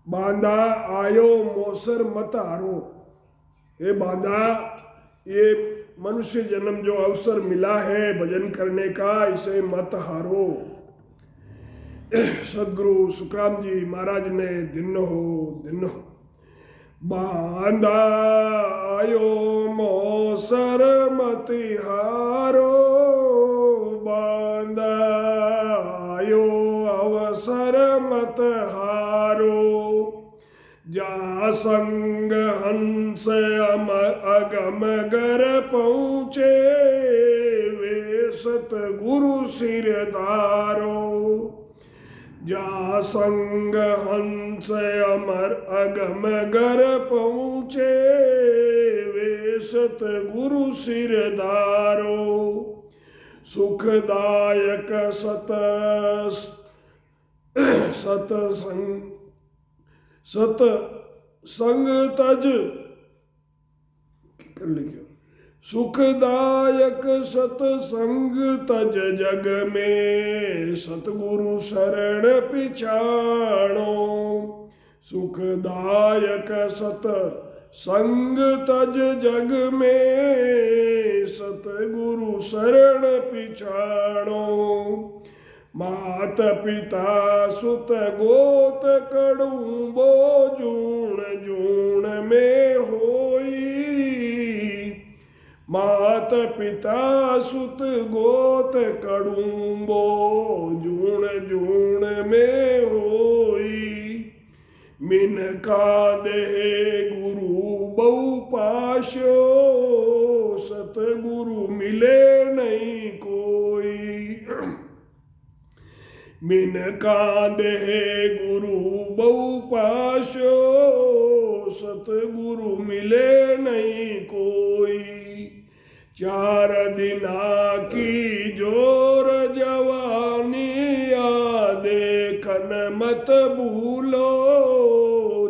बांधा आयो मोसर मत हारो। हे बांधा, ये मनुष्य जन्म जो अवसर मिला है भजन करने का, इसे मत हारो। सदगुरु सुखराम जी महाराज ने दिन हो बांधा आयो मोसर मति हारो। बांधा आयो अवसर मत हारो। जा संग हंस अगम गर पहुँचे, वे सतगुरु सिर धारो। जा संग हंस अमर अगम गर पहुँचे, वे सतगुरु सिर धारो। सुखदायक सतसंग तज लिखियो। सुखदायक सतसंग तज जग में, सतगुरु शरण पिछाणो। सुखदायक सतसंग तज जग में, सतगुरु शरण पिछाणो। मात पिता सुत गोत कड़ुबो, जूण जूण में होई। मात पिता सुत गोत कड़ुबो, जूण जूण में होई। मिनका देहे गुरु बहु पाशो, सतगुरु मिले नहीं कोई। मिनका देहे गुरु बहु पाशो, सतगुरु मिले नहीं कोई। चार दिना की जोर जवानी, आ देखन मत भूलो।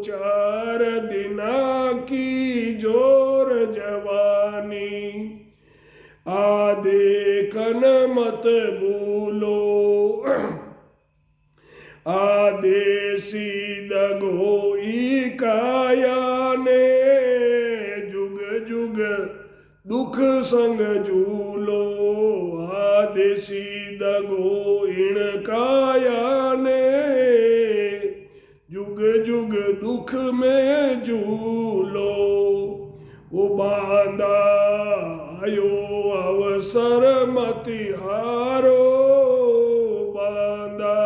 चार दिना की जोर जवानी, आ देखन मत भूलो। आदेसी दगोई काया ने, जुग जुग दुख संग झूलो। आदेसी दगोइन काया ने, जुग जुग दुख में झूलो। वो बांधा आयो अवसर मति हारो। बांधा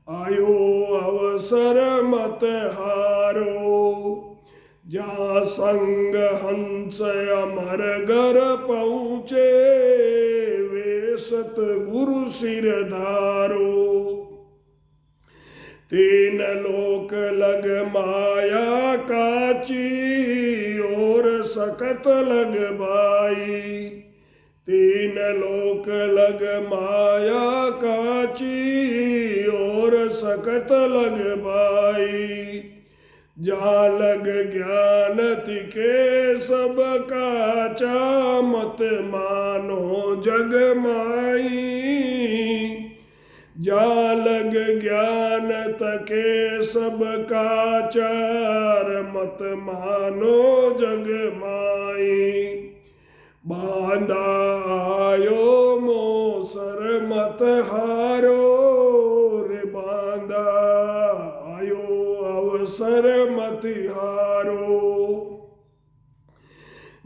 आयो अवसर मत हारो। जा संग हंस अमर घर पहुँचे, वे सतगुरु सिर धारो। तीन लोक लग माया काची, और सकत लग बाई। तीन लोक लग माया काची, और सकत लग बाई। जा लग ज्ञान तिके सब काचा, मत मानो जग माई। जा लग ज्ञान तके सब काचार, मत मानो जग माई। बांधा आयो मोसर मत हारो। रे बांधा आयो अवसर मत हारो।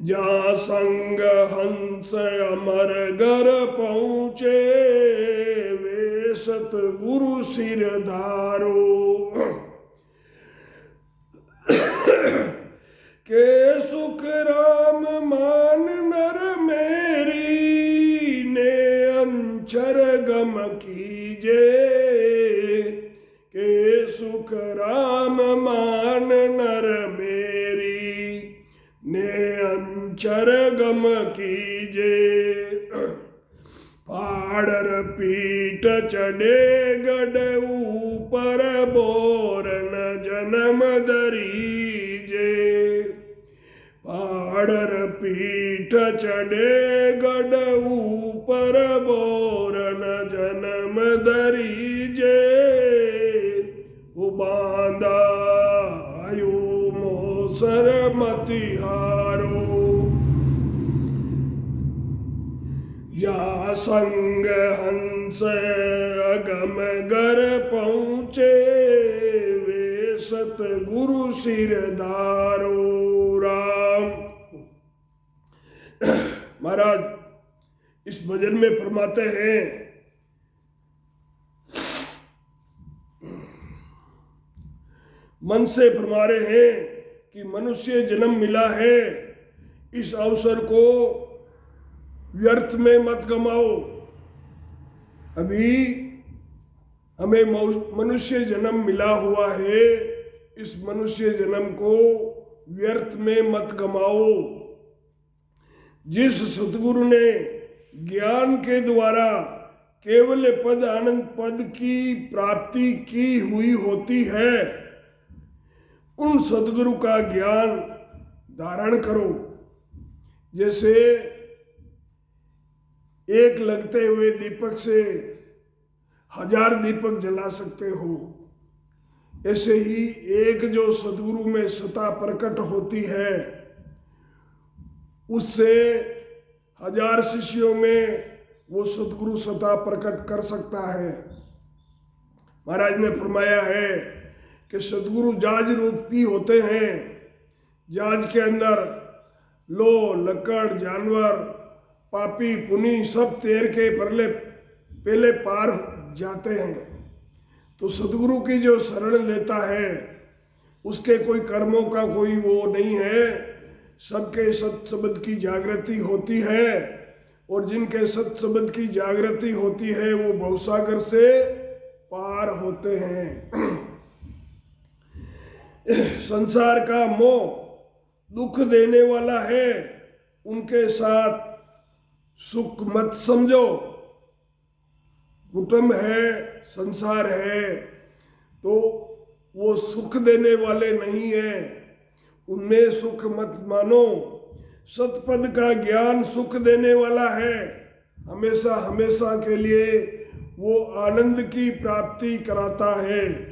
जा संग हंस अमर घर पहुँचे, वे सतगुरु सिर धारो। के सुख राम मान नर मेरी, ने अंचर गम कीजे। के सुख राम मान नर मेरी, ने अंचर गम कीजे। पाड़र पीठ चढ़े गढ़ ऊपर, बोरन जन्म दरीजे। पाड़र पीठ चढ़े गढ़ ऊपर, बोरन जन्म दरीजे। वो बांध अवसर मति हारो। जा संग हंस अगम गर पहुँचे, वे सतगुरु सिरधारो। राम। महाराज इस भजन में फरमाते हैं, मन से फरमा रहे हैं कि मनुष्य जन्म मिला है, इस अवसर को व्यर्थ में मत गमाओ। अभी हमें मनुष्य जन्म मिला हुआ है, इस मनुष्य जन्म को व्यर्थ में मत गमाओ। जिस सतगुरु ने ज्ञान के द्वारा केवल पद आनंद पद की प्राप्ति की हुई होती है, उन सतगुरु का ज्ञान धारण करो। जैसे एक लगते हुए दीपक से 1000 दीपक जला सकते हो, ऐसे ही एक जो सतगुरु में सत्ता प्रकट होती है, उससे 1000 शिष्यों में वो सतगुरु सत्ता प्रकट कर सकता है। महाराज ने फरमाया है कि सतगुरु जाज रूपी होते हैं। जाज के अंदर लो लकड़ जानवर पापी पुनी सब तैर के पहले पार जाते हैं। तो सतगुरु की जो शरण लेता है, उसके कोई कर्मों का कोई वो नहीं है। सबके सत शब्द की जागृति होती है, और जिनके सत शब्द की जागृति होती है वो भवसागर से पार होते हैं। संसार का मोह दुख देने वाला है, उनके साथ सुख मत समझो। कुटुंब है, संसार है, तो वो सुख देने वाले नहीं है, उनमें सुख मत मानो। सतपद का ज्ञान सुख देने वाला है, हमेशा हमेशा के लिए वो आनंद की प्राप्ति कराता है।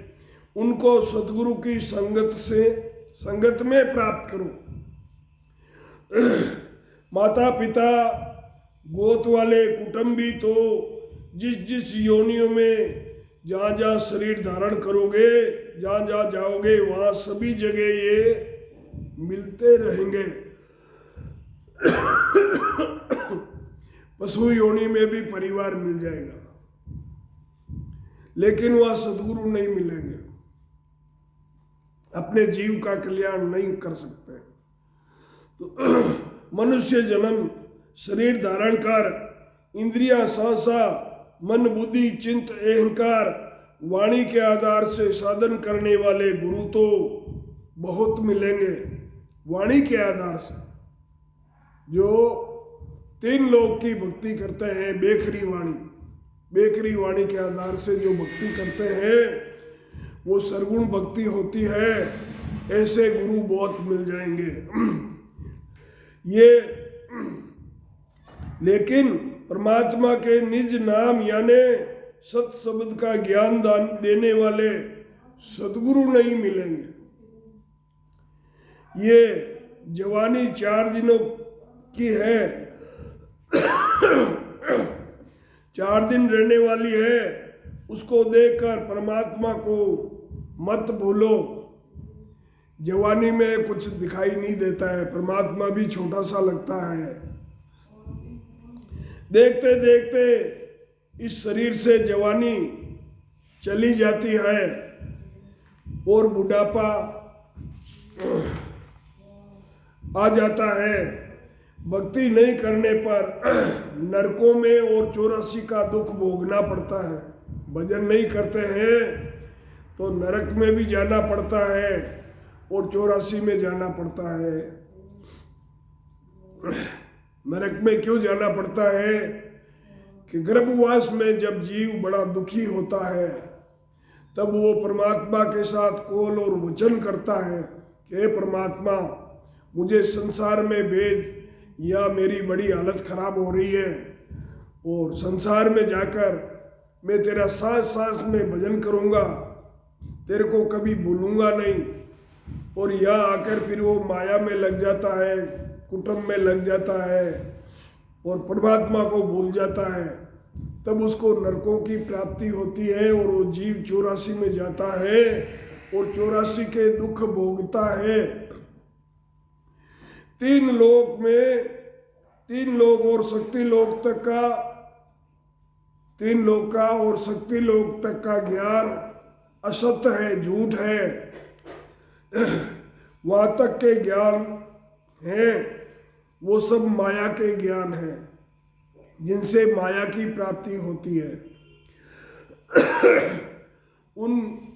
उनको सतगुरु की संगत में प्राप्त करो। माता पिता गोत वाले कुटुंबी तो जिस योनियों में जहाँ जहाँ शरीर धारण करोगे, जहाँ जहाँ जाओगे, वहाँ सभी जगह ये मिलते रहेंगे। पशु योनि में भी परिवार मिल जाएगा, लेकिन वहाँ सतगुरु नहीं मिलेंगे, अपने जीव का कल्याण नहीं कर सकते। तो मनुष्य जन्म शरीर धारण कर इंद्रियां सांसा मन बुद्धि चिंत अहंकार वाणी के आधार से साधन करने वाले गुरु तो बहुत मिलेंगे। वाणी के आधार से जो 3 लोग की भक्ति करते हैं, बेखरी वाणी के आधार से जो भक्ति करते हैं वो सरगुण भक्ति होती है। ऐसे गुरु बहुत मिल जाएंगे। ये लेकिन परमात्मा के निज नाम यानी सत शब्द का ज्ञान दान देने वाले सतगुरु नहीं मिलेंगे। ये जवानी 4 दिनों की है, 4 दिन रहने वाली है। उसको देखकर परमात्मा को मत भूलो। जवानी में कुछ दिखाई नहीं देता है, परमात्मा भी छोटा सा लगता है। देखते देखते इस शरीर से जवानी चली जाती है और बुढ़ापा आ जाता है। भक्ति नहीं करने पर नरकों में और 84 का दुख भोगना पड़ता है। भजन नहीं करते हैं तो नरक में भी जाना पड़ता है और 84 में जाना पड़ता है। नरक में क्यों जाना पड़ता है कि गर्भवास में जब जीव बड़ा दुखी होता है तब वो परमात्मा के साथ कौल और वचन करता है कि हे परमात्मा मुझे संसार में भेज, या मेरी बड़ी हालत खराब हो रही है और संसार में जाकर मैं तेरा सांस सांस में भजन करूँगा, तेरे को कभी भूलूंगा नहीं। और यहाँ आकर फिर वो माया में लग जाता है, कुटुंब में लग जाता है और परमात्मा को भूल जाता है, तब उसको नरकों की प्राप्ति होती है और वो जीव 84 में जाता है और 84 के दुख भोगता है। 3 लोक में, 3 लोक और शक्ति लोक तक का, 3 लोक का और शक्ति लोक तक का ज्ञान असत्य है, झूठ है। वहां तक के ज्ञान है वो सब माया के ज्ञान है, जिनसे माया की प्राप्ति होती है।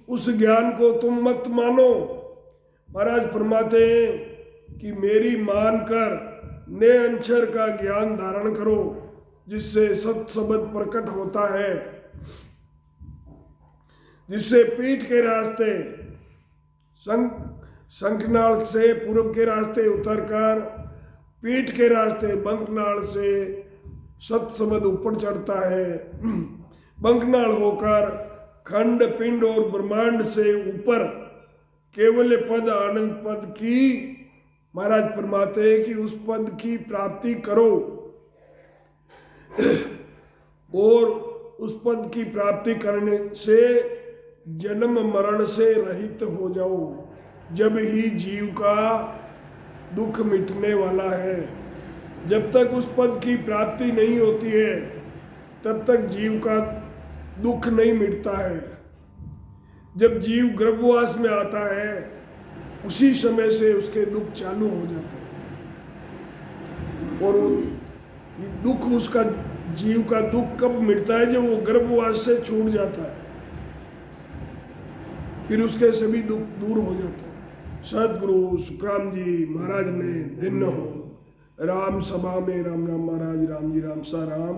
उस ज्ञान को तुम मत मानो। महाराज फरमाते हैं कि मेरी मानकर नए अक्षर का ज्ञान धारण करो, जिससे सत शब्द प्रकट होता है, जिससे पीठ के रास्ते शंखनाल से पूर्व के रास्ते उतरकर पीठ के रास्ते बंकनाल से सत शब्द ऊपर चढ़ता है। बंकनाल होकर खंड पिंड और ब्रह्मांड से ऊपर केवल पद आनंद पद की महाराज फरमाते हैं कि उस पद की प्राप्ति करो और उस पद की प्राप्ति करने से जन्म मरण से रहित हो जाओ, जब ही जीव का दुख मिटने वाला है। जब तक उस पद की प्राप्ति नहीं होती है तब तक जीव का दुख नहीं मिटता है। जब जीव गर्भवास में आता है उसी समय से उसके दुख चालू हो जाते हैं। और वो दुख, उसका जीव का दुख कब मिटता है? जब वो गर्भवास से छूट जाता है, फिर उसके सभी दुख दूर हो जाते हैं। सदगुरु सुखराम जी महाराज ने दिन हो राम सभा में राम राम महाराज राम जी राम सा राम।